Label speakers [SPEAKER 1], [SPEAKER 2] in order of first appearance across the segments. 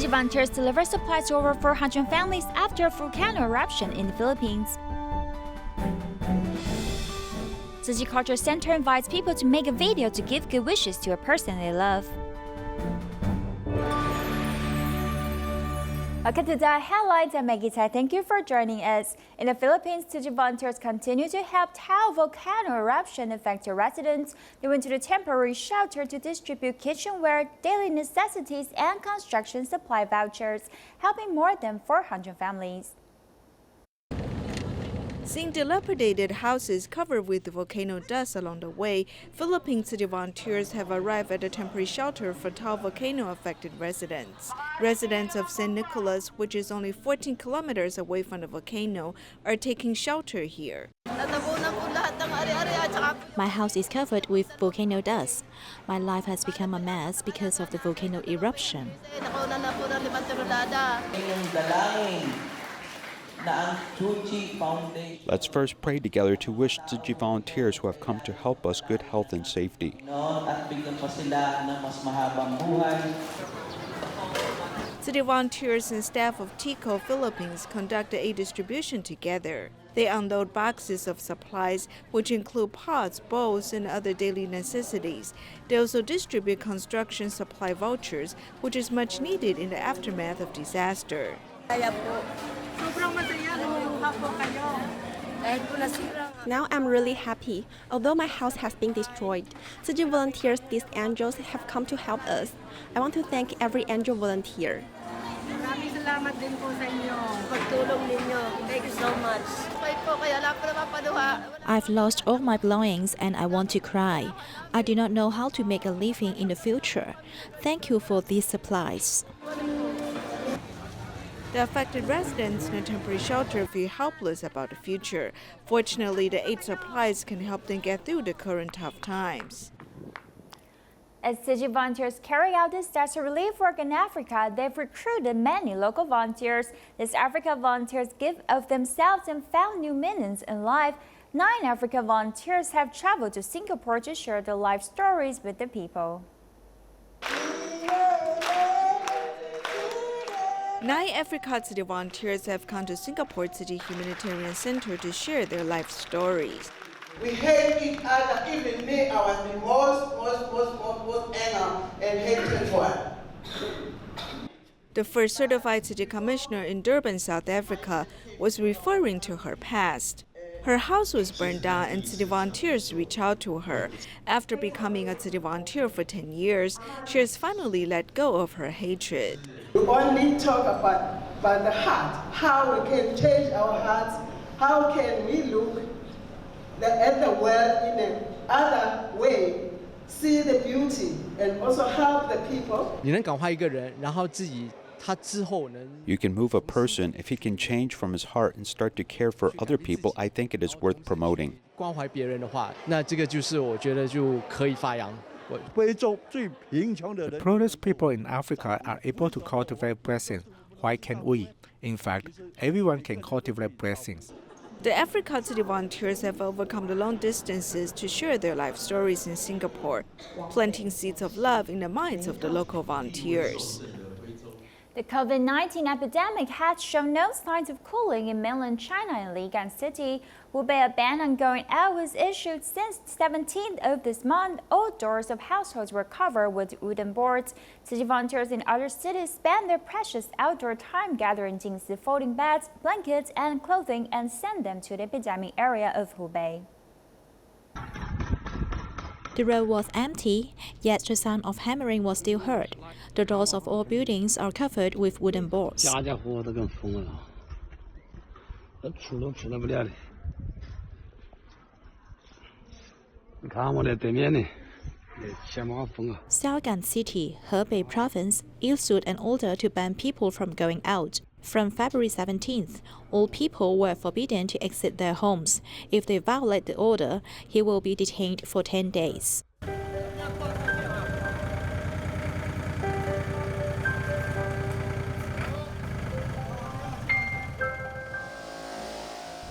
[SPEAKER 1] Tzu Chi volunteers deliver supplies to over 400 families after a volcano eruption in the Philippines. Tzu Chi Culture Center invites people to make a video to give good wishes to a person they love. Welcome to the headlines. I'm Maggie Tai. Thank you for joining us. In the Philippines, Tzu Chi volunteers continue to help Taal Volcano eruption affected residents. They went to the temporary shelter to distribute kitchenware, daily necessities, and construction supply vouchers, helping more than 400 families.
[SPEAKER 2] Seeing dilapidated houses covered with volcano dust along the way, Philippine city volunteers have arrived at a temporary shelter for Taal Volcano-affected residents. Residents of St. Nicholas, which is only 14 kilometers away from the volcano, are taking shelter here.
[SPEAKER 3] My house is covered with volcano dust. My life has become a mess because of the volcano eruption.
[SPEAKER 4] Let's first pray together to wish Tzu Chi volunteers who have come to help us good health and safety.
[SPEAKER 2] City volunteers and staff of TICO Philippines conduct a distribution together. They unload boxes of supplies, which include pots, bowls, and other daily necessities. They also distribute construction supply vouchers, which is much needed in the aftermath of disaster.
[SPEAKER 5] Now I'm really happy. Although my house has been destroyed, Tzu Chi volunteers, these angels, have come to help us. I want to thank every angel volunteer.
[SPEAKER 6] Thank you so much.
[SPEAKER 3] I've lost all my belongings and I want to cry. I do not know how to make a living in the future. Thank you for these supplies.
[SPEAKER 2] The affected residents in a temporary shelter feel helpless about the future. Fortunately, the aid supplies can help them get through the current tough times.
[SPEAKER 1] As Tzu Chi volunteers carry out disaster relief work in Africa, they've recruited many local volunteers. These Africa volunteers give of themselves and found new meanings in life. 9 Africa volunteers have traveled to Singapore to share their life stories with the people.
[SPEAKER 2] 9 Africa City volunteers have come to Singapore City Humanitarian Center to share their life stories.
[SPEAKER 7] We hate each other. Even me, I was the most anger and hatred for her.
[SPEAKER 2] The first certified city commissioner in Durban, South Africa, was referring to her past. Her house was burned down and city volunteers reached out to her. After becoming a city volunteer for 10 years, she has finally let go of her hatred.
[SPEAKER 7] We only talk about the heart, how we can change our hearts, how can we look at the world in another way, see the beauty, and also help the people.
[SPEAKER 4] You can move a person if he can change from his heart and start to care for other people. I think it is worth promoting.
[SPEAKER 8] The poorest people in Africa are able to cultivate blessings. Why can't we? In fact, everyone can cultivate blessings.
[SPEAKER 2] The Africa City volunteers have overcome the long distances to share their life stories in Singapore, planting seeds of love in the minds of the local volunteers.
[SPEAKER 1] The COVID-19 epidemic has shown no signs of cooling in mainland China and Ligan City. Hubei, a ban on going out was issued since 17th of this month. All doors of households were covered with wooden boards. City volunteers in other cities spend their precious outdoor time gathering Jing Si folding beds, blankets, and clothing and send them to the epidemic area of Hubei.
[SPEAKER 3] The road was empty, yet the sound of hammering was still heard. The doors of all buildings are covered with wooden boards. Xiaogan City, Hebei Province, issued an order to ban people from going out. From February 17th, all people were forbidden to exit their homes. If they violate the order, he will be detained for 10 days.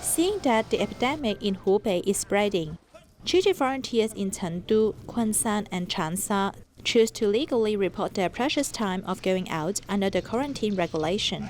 [SPEAKER 3] Seeing that the epidemic in Hubei is spreading, Tzu Chi volunteers in Chengdu, Kunshan, and Changsha choose to legally report their precious time of going out under the quarantine regulation.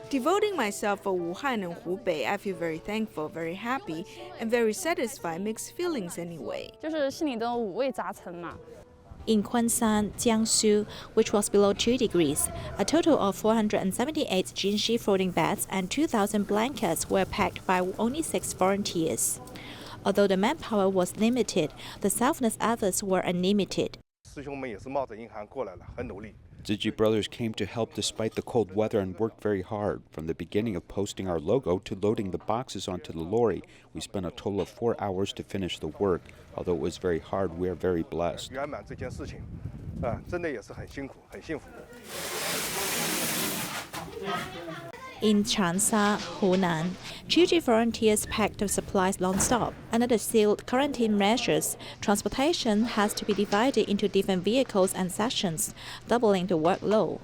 [SPEAKER 2] Devoting myself for Wuhan and Hubei, I feel very thankful, very happy, and very satisfied. Mixed feelings anyway.
[SPEAKER 3] In Kunshan, Jiangsu, which was below 2 degrees, a total of 478 Jing Si floating beds and 2,000 blankets were packed by only 6 volunteers. Although the manpower was limited, the selfless efforts were unlimited.
[SPEAKER 4] Tzu Chi brothers came to help despite the cold weather and worked very hard. From the beginning of posting our logo to loading the boxes onto the lorry, we spent a total of 4 hours to finish the work. Although it was very hard, we are very blessed.
[SPEAKER 3] In Changsha, Hunan, Tzu Chi volunteers packed the supplies non-stop. Under the sealed quarantine measures, transportation has to be divided into different vehicles and sections, doubling the workload.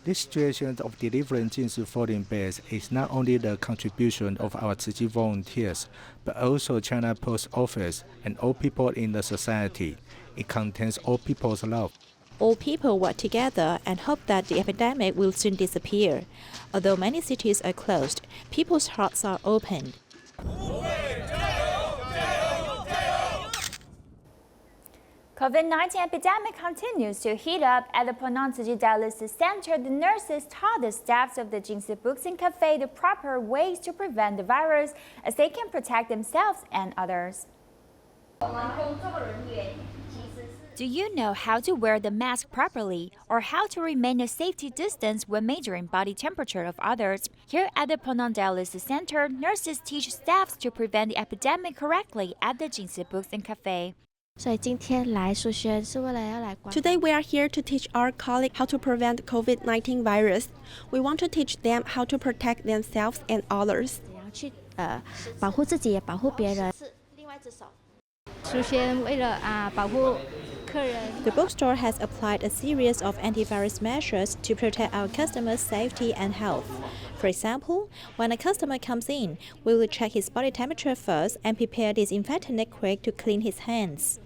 [SPEAKER 8] This situation of delivering Jing Si floating beds is not only the contribution of our Tzu Chi volunteers, but also China Post Office and all people in the society. It contains all people's love.
[SPEAKER 3] All people work together and hope that the epidemic will soon disappear. Although many cities are closed, people's hearts are opened.
[SPEAKER 1] COVID-19 epidemic continues to heat up. At the Penang Tzu Chi Dialysis Center, the nurses taught the staffs of the Jing Si Books Café the proper ways to prevent the virus as they can protect themselves and others. Do you know how to wear the mask properly or how to remain a safety distance when measuring body temperature of others? Here at the Penang Dialysis Center, nurses teach staffs to prevent the epidemic correctly at the Jing Si Books Café.
[SPEAKER 5] Today we are here to teach our colleagues how to prevent COVID-19 virus. We want to teach them how to protect themselves and others.
[SPEAKER 3] The bookstore has applied a series of antivirus measures to protect our customers' safety and health. For example, when a customer comes in, we will check his body temperature first and prepare disinfectant liquid to clean his hands.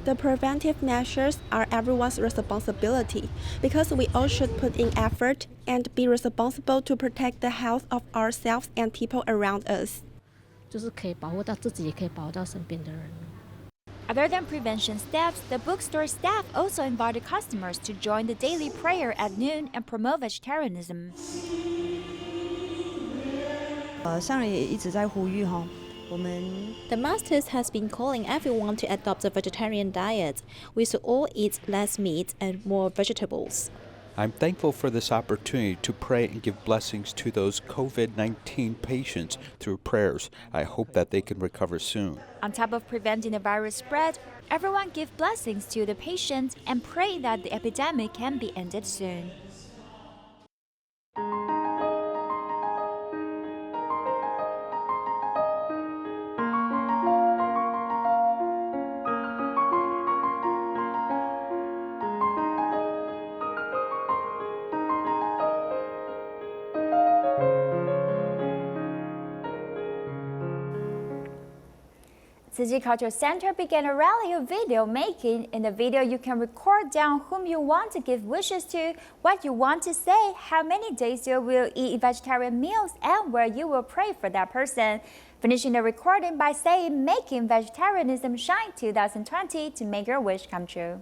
[SPEAKER 5] The preventive measures are everyone's responsibility because we all should put in effort and be responsible to protect the health of ourselves and people around us.
[SPEAKER 1] Other than prevention steps, the bookstore staff also invited customers to join the daily prayer at noon and promote vegetarianism.
[SPEAKER 3] The Masters has been calling everyone to adopt a vegetarian diet. We should all eat less meat and more vegetables.
[SPEAKER 4] I'm thankful for this opportunity to pray and give blessings to those COVID-19 patients through prayers. I hope that they can recover soon.
[SPEAKER 1] On top of preventing the virus spread, everyone give blessings to the patients and pray that the epidemic can be ended soon. Tzu Chi Cultural Center began a rally of video making. In the video, you can record down whom you want to give wishes to, what you want to say, how many days you will eat vegetarian meals, and where you will pray for that person. Finishing the recording by saying, "Making Vegetarianism Shine 2020 to make your wish come true."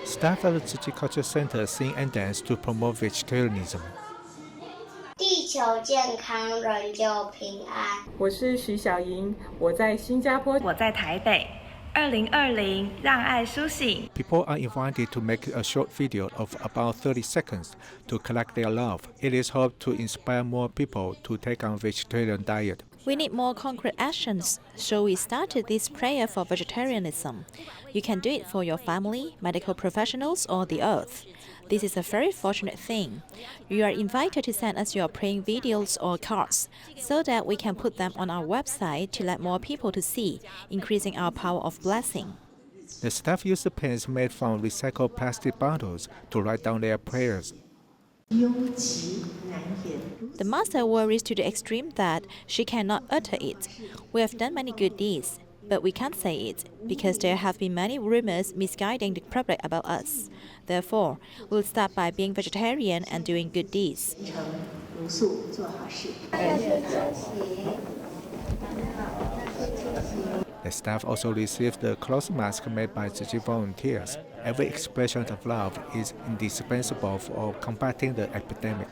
[SPEAKER 8] Staff at the Tzu Chi Cultural Center sing and dance to promote vegetarianism.
[SPEAKER 9] 求健康，人就平安。
[SPEAKER 10] 我是徐小莹，我在新加坡，
[SPEAKER 11] 我在台北。2020让爱苏醒。
[SPEAKER 8] People are invited to make a short video of about 30 seconds to collect their love. It is hoped to inspire more people to take on vegetarian diet.
[SPEAKER 3] We need more concrete actions, so we started this prayer for vegetarianism. You can do it for your family, medical professionals, or the earth. This is a very fortunate thing. You are invited to send us your praying videos or cards so that we can put them on our website to let more people to see, increasing our power of blessing.
[SPEAKER 8] The staff use pens made from recycled plastic bottles to write down their prayers.
[SPEAKER 3] The master worries to the extreme that she cannot utter it. We have done many good deeds, but we can't say it because there have been many rumors misguiding the public about us. Therefore, we'll start by being vegetarian and doing good deeds.
[SPEAKER 8] The staff also received the cloth mask made by Tzu Chi volunteers. Every expression of love is indispensable for combating the epidemic.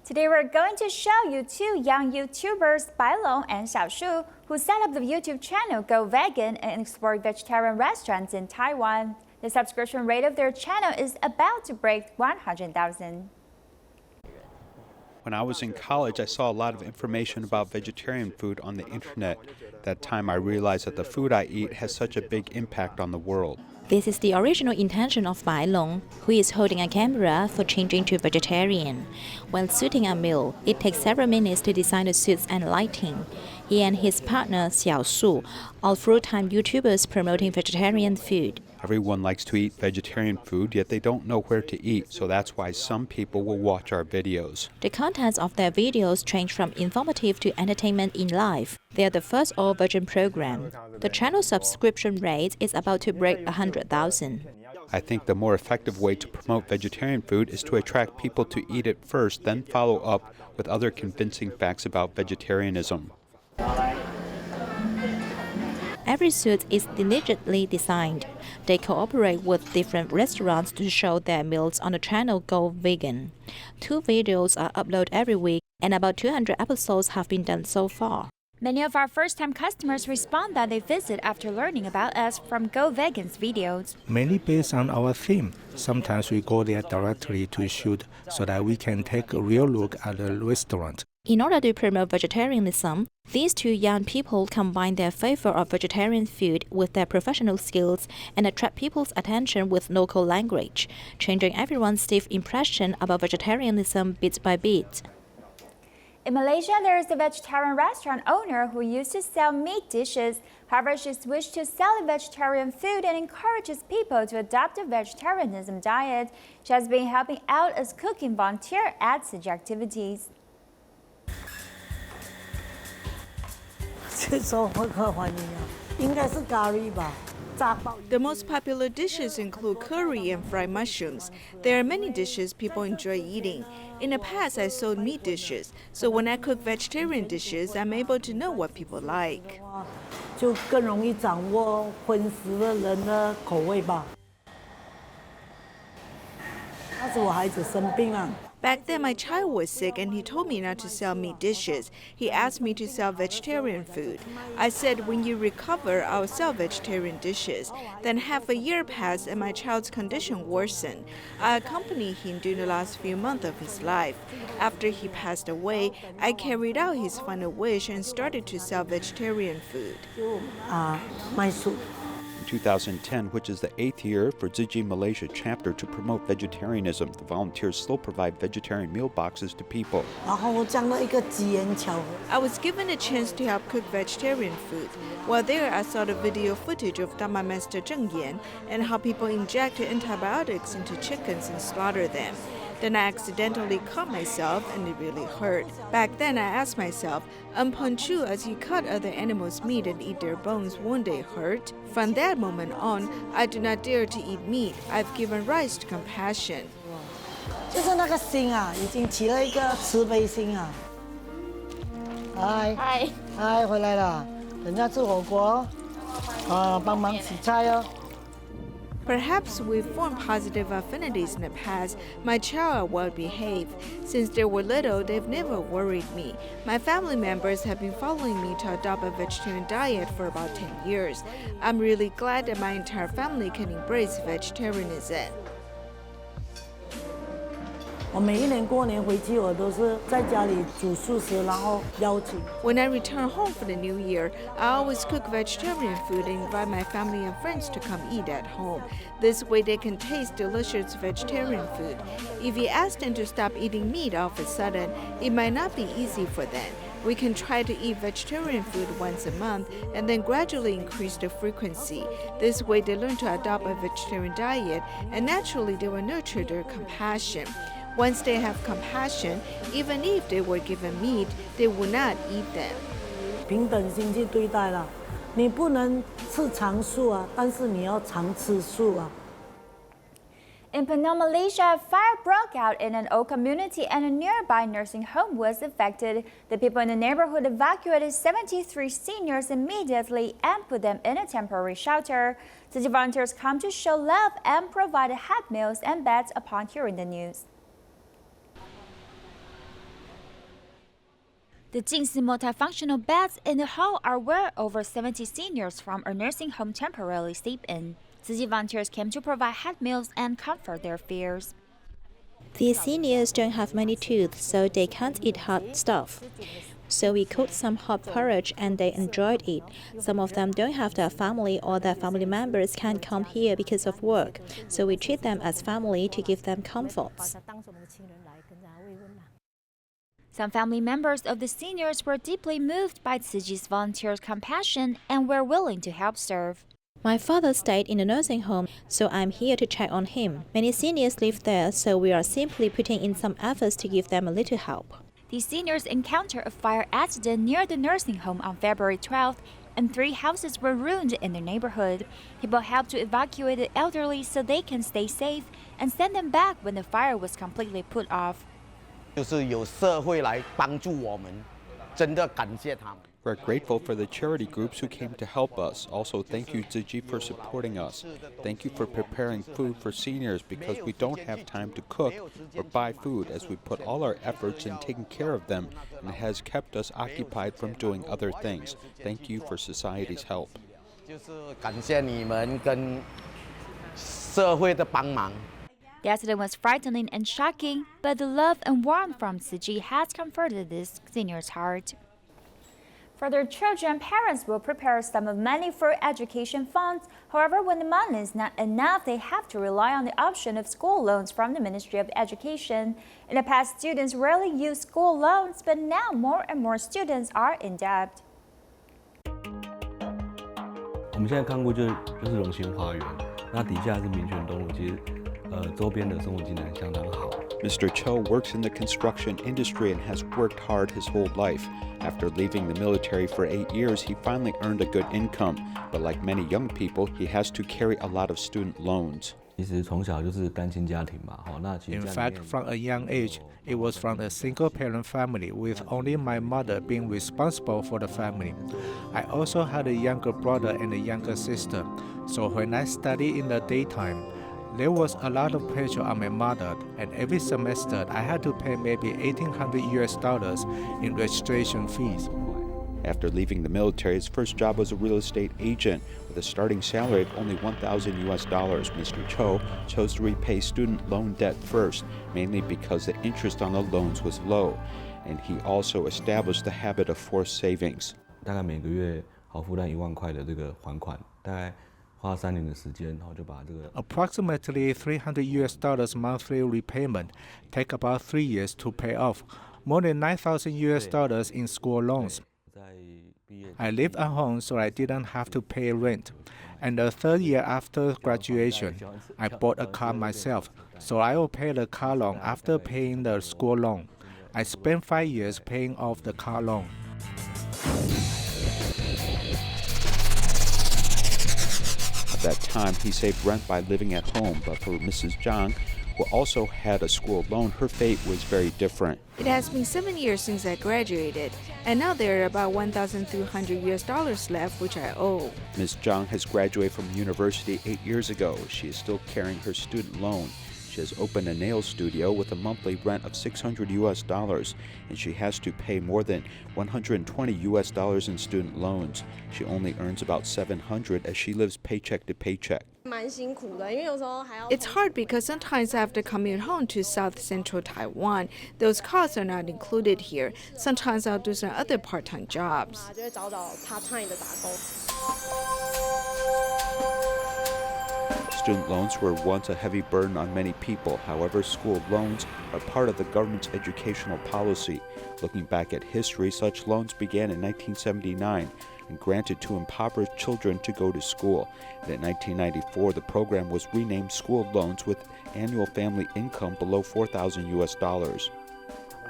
[SPEAKER 1] Today we're going to show you two young YouTubers, Bai Long and Xiaoshu, who set up the YouTube channel Go Vegan and explore vegetarian restaurants in Taiwan. The subscription rate of their channel is about to break 100,000.
[SPEAKER 4] When I was in college, I saw a lot of information about vegetarian food on the internet. At that time, I realized that the food I eat has such a big impact on the world.
[SPEAKER 3] This is the original intention of Bai Long, who is holding a camera for changing to vegetarian. When shooting a meal, it takes several minutes to design the suits and lighting. He and his partner Xiaoshu are full-time YouTubers promoting vegetarian food.
[SPEAKER 4] Everyone likes to eat vegetarian food, yet they don't know where to eat, so that's why some people will watch our videos.
[SPEAKER 3] The contents of their videos range from informative to entertainment in life. They are the first all-virgin program. The channel subscription rate is about to break 100,000.
[SPEAKER 4] I think the more effective way to promote vegetarian food is to attract people to eat it first, then follow up with other convincing facts about vegetarianism.
[SPEAKER 3] Every suit is diligently designed. They cooperate with different restaurants to show their meals on the channel Go Vegan. 2 videos are uploaded every week, and about 200 episodes have been done so far.
[SPEAKER 1] Many of our first-time customers respond that they visit after learning about us from Go Vegan's videos.
[SPEAKER 8] Mainly based on our theme. Sometimes we go there directly to shoot so that we can take a real look at the restaurant.
[SPEAKER 3] In order to promote vegetarianism, these 2 young people combine their favor of vegetarian food with their professional skills and attract people's attention with local language, changing everyone's stiff impression about vegetarianism bit by bit.
[SPEAKER 1] In Malaysia, there is a vegetarian restaurant owner who used to sell meat dishes. However, she switched to selling vegetarian food and encourages people to adopt a vegetarianism diet. She has been helping out as cooking volunteer at such activities.
[SPEAKER 2] The most popular dishes include curry and fried mushrooms. There are many dishes people enjoy eating. In the past, I sold meat dishes, so when I cook vegetarian dishes, I'm able to know what people like. Back then, my child was sick and he told me not to sell meat dishes. He asked me to sell vegetarian food. I said, when you recover, I'll sell vegetarian dishes. Then half a year passed and my child's condition worsened. I accompanied him during the last few months of his life. After he passed away, I carried out his final wish and started to sell vegetarian food.
[SPEAKER 4] In 2010, which is the 8th year for Tzu Chi Malaysia chapter to promote vegetarianism, the volunteers still provide vegetarian meal boxes to people.
[SPEAKER 2] I was given a chance to help cook vegetarian food. While there, I saw the video footage of Dharma Master Zheng Yan and how people inject antibiotics into chickens and slaughter them. Then I accidentally cut myself and it really hurt. Back then I asked myself, Punchu, as you cut other animals' meat and eat their bones, won't they hurt? From that moment on, I do not dare to eat meat. I've given rise to compassion.
[SPEAKER 12] 就是那个心啊，已经起了一个慈悲心啊。嗨，回来了，人家吃火锅，帮忙洗菜哦。
[SPEAKER 2] Perhaps we've formed positive affinities in the past. My child are well behaved. Since they were little, they've never worried me. My family members have been following me to adopt a vegetarian diet for about 10 years. I'm really glad that my entire family can embrace vegetarianism.
[SPEAKER 12] 我每一年过年回去，我都是在家里煮素食，然后邀请。
[SPEAKER 2] When I return home for the new year, I always cook vegetarian food and invite my family and friends to come eat at home. This way they can taste delicious vegetarian food. If you ask them to stop eating meat all of a sudden, it might not be easy for them. We can try to eat vegetarian food once a month and then gradually increase the frequency. This way they learn to adopt a vegetarian diet and naturally they will nurture their compassion. Once they have compassion, even if they were given meat, they will not eat them.
[SPEAKER 12] 平等心去对待啦，你不能吃常素啊，但是你要常吃素啊。
[SPEAKER 1] In Penang, Malaysia, a fire broke out in an old community and a nearby nursing home was affected. The people in the neighborhood evacuated 73 seniors immediately and put them in a temporary shelter. Tzu Chi volunteers come to show love and provided hot meals and beds upon hearing the news. The Jing Si multifunctional beds in the hall are where over 70 seniors from a nursing home temporarily sleep in. Tzu Chi volunteers came to provide hot meals and comfort their fears.
[SPEAKER 3] These seniors don't have many teeth, so they can't eat hot stuff. So we cooked some hot porridge and they enjoyed it. Some of them don't have their family or their family members can't come here because of work. So we treat them as family to give them comforts.
[SPEAKER 1] Some family members of the seniors were deeply moved by Tzu Chi's volunteers' compassion and were willing to help serve.
[SPEAKER 3] My father stayed in a nursing home, so I'm here to check on him. Many seniors live there, so we are simply putting in some efforts to give them a little help.
[SPEAKER 1] These seniors encountered a fire accident near the nursing home on February 12th, and 3 houses were ruined in their neighborhood. People helped to evacuate the elderly so they can stay safe and send them back when the fire was completely put off.
[SPEAKER 13] 就是有社会来帮助我们，真的感谢他们。
[SPEAKER 4] We're grateful for the charity groups who came to help us. Also, thank you, Tzu Chi, for supporting us. Thank you for preparing food for seniors because we don't have time to cook or buy food as we put all our efforts in taking care of them, and it has kept us occupied from doing other things. Thank you for society's help.
[SPEAKER 13] 就是感谢你们跟社会的帮忙。
[SPEAKER 1] The accident was frightening and shocking, but the love and warmth from Tzu Chi has comforted this senior's heart. For their children, parents will prepare a sum of money for education funds. However, when the money is not enough, they have to rely on the option of school loans from the Ministry of Education. In the past, students rarely used school loans, but now more and more students are in debt.
[SPEAKER 14] 我们现在看过就是荣兴花园，那底下是民权东路，其实周边的生活机能相当好。
[SPEAKER 4] Mr. Cho works in the construction industry and has worked hard his whole life. After leaving the military for 8 years, he finally earned a good income. But like many young people, he has to carry a lot of student loans.
[SPEAKER 14] 其实从小就是单亲家庭嘛，那其实
[SPEAKER 8] In fact, from a young age, it was from a single-parent family with only my mother being responsible for the family. I also had a younger brother and a younger sister, so when I studied in the daytime, there was a lot of pressure on my mother, and every semester I had to pay maybe $1,800 in registration fees.
[SPEAKER 4] After leaving the military, his first job was a real estate agent with a starting salary of only $1,000. Mr. Cho chose to repay student loan debt first, mainly because the interest on the loans was low, and he also established the habit of forced savings.
[SPEAKER 14] 大概每个月好负担1万块的这个还款，大概花3年的时间，然后就把这个
[SPEAKER 8] Approximately $300 monthly repayment take about 3 years to pay off, more than $9,000 in school loans. I lived at home, so I didn't have to pay rent. And the 3rd year after graduation, I bought a car myself, so I will pay the car loan after paying the school loan. I spent 5 years paying off the car loan.
[SPEAKER 4] At that time, he saved rent by living at home, but for Mrs. Zhang, who also had a school loan, her fate was very different.
[SPEAKER 2] It has been 7 years since I graduated, and now there are about $1,300 left, which I owe.
[SPEAKER 4] Ms. Zhang has graduated from university 8 years ago. She is still carrying her student loan. She has opened a nail studio with a monthly rent of $600, and she has to pay more than $120 in student loans. She only earns about $700 as she lives paycheck to paycheck.
[SPEAKER 2] It's hard because sometimes I have to commute home to South Central Taiwan. Those costs are not included here. Sometimes I'll do some other part-time jobs.
[SPEAKER 4] Student loans were once a heavy burden on many people. However, school loans are part of the government's educational policy. Looking back at history, such loans began in 1979 and granted to impoverished children to go to school. And in 1994, the program was renamed School Loans with annual family income below $4,000.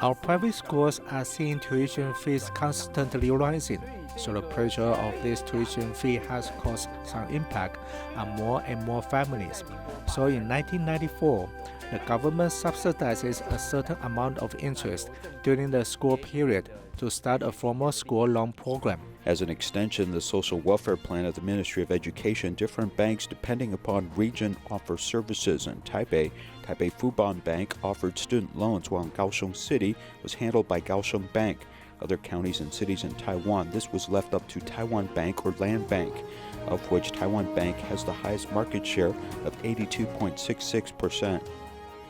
[SPEAKER 8] Our private schools are seeing tuition fees constantly rising, so the pressure of this tuition fee has caused some impact on more and more families. So in 1994, the government subsidizes a certain amount of interest during the school period to start a formal school loan program.
[SPEAKER 4] As an extension, the social welfare plan of the Ministry of Education, different banks depending upon region offer services. In Taipei Fubon Bank offered student loans, while in Kaohsiung City was handled by Kaohsiung Bank. Other counties and cities in Taiwan, this was left up to Taiwan Bank or Land Bank, of which Taiwan Bank has the highest market share of 82.66%.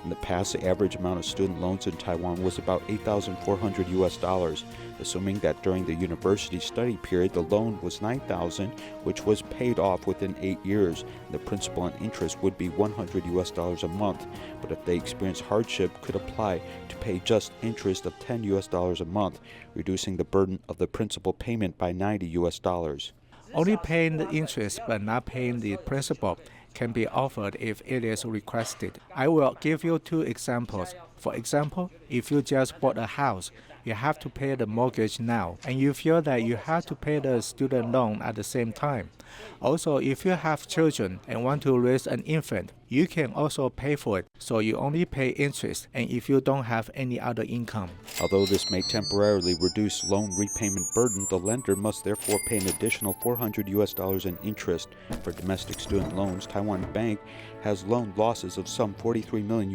[SPEAKER 4] In the past, the average amount of student loans in Taiwan was about $8,400, assuming that during the university study period the loan was $9,000, which was paid off within 8 years. The principal and interest would be $100 a month, but if they experience hardship, could apply to pay just interest of $10 a month, reducing the burden of the principal payment by $90.
[SPEAKER 8] Only paying the interest but not paying the principal can be offered if it is requested. I will give you 2 examples. For example, if you just bought a house, you have to pay the mortgage now, and you feel that you have to pay the student loan at the same time. Also, if you have children and want to raise an infant, you can also pay for it, so you only pay interest, and if you don't have any other income.
[SPEAKER 4] Although this may temporarily reduce loan repayment burden, the lender must therefore pay an additional $400 in interest. For domestic student loans, Taiwan Bank has loan losses of some $43 million,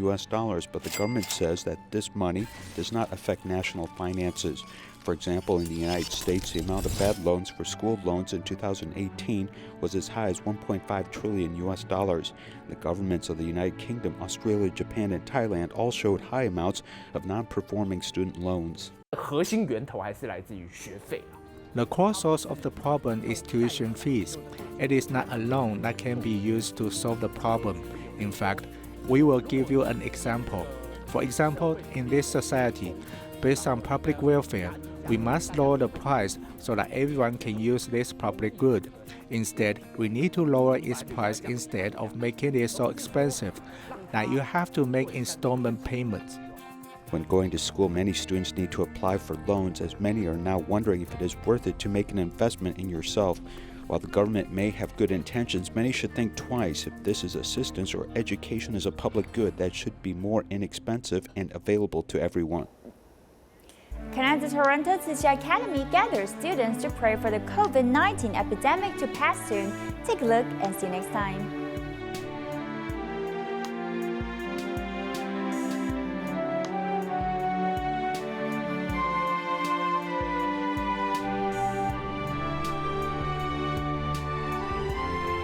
[SPEAKER 4] but the government says that this money does not affect national finances. For example, in the United States, the amount of bad loans for school loans in 2018 was as high as $1.5 trillion. The governments of the United Kingdom, Australia, Japan, and Thailand all showed high amounts of non-performing student loans.
[SPEAKER 8] The core source of the problem is tuition fees. It is not a loan that can be used to solve the problem. In fact, we will give you an example. For example, in this society, based on public welfare, we must lower the price so that everyone can use this public good. Instead, we need to lower its price instead of making it so expensive that you have to make installment payments.
[SPEAKER 4] When going to school, many students need to apply for loans, as many are now wondering if it is worth it to make an investment in yourself. While the government may have good intentions, many should think twice. If this is assistance or education is a public good, that should be more inexpensive and available to everyone.
[SPEAKER 1] Canada's Toronto Tzu Chi Academy gathers students to pray for the COVID-19 epidemic to pass soon. Take a look and see you next time.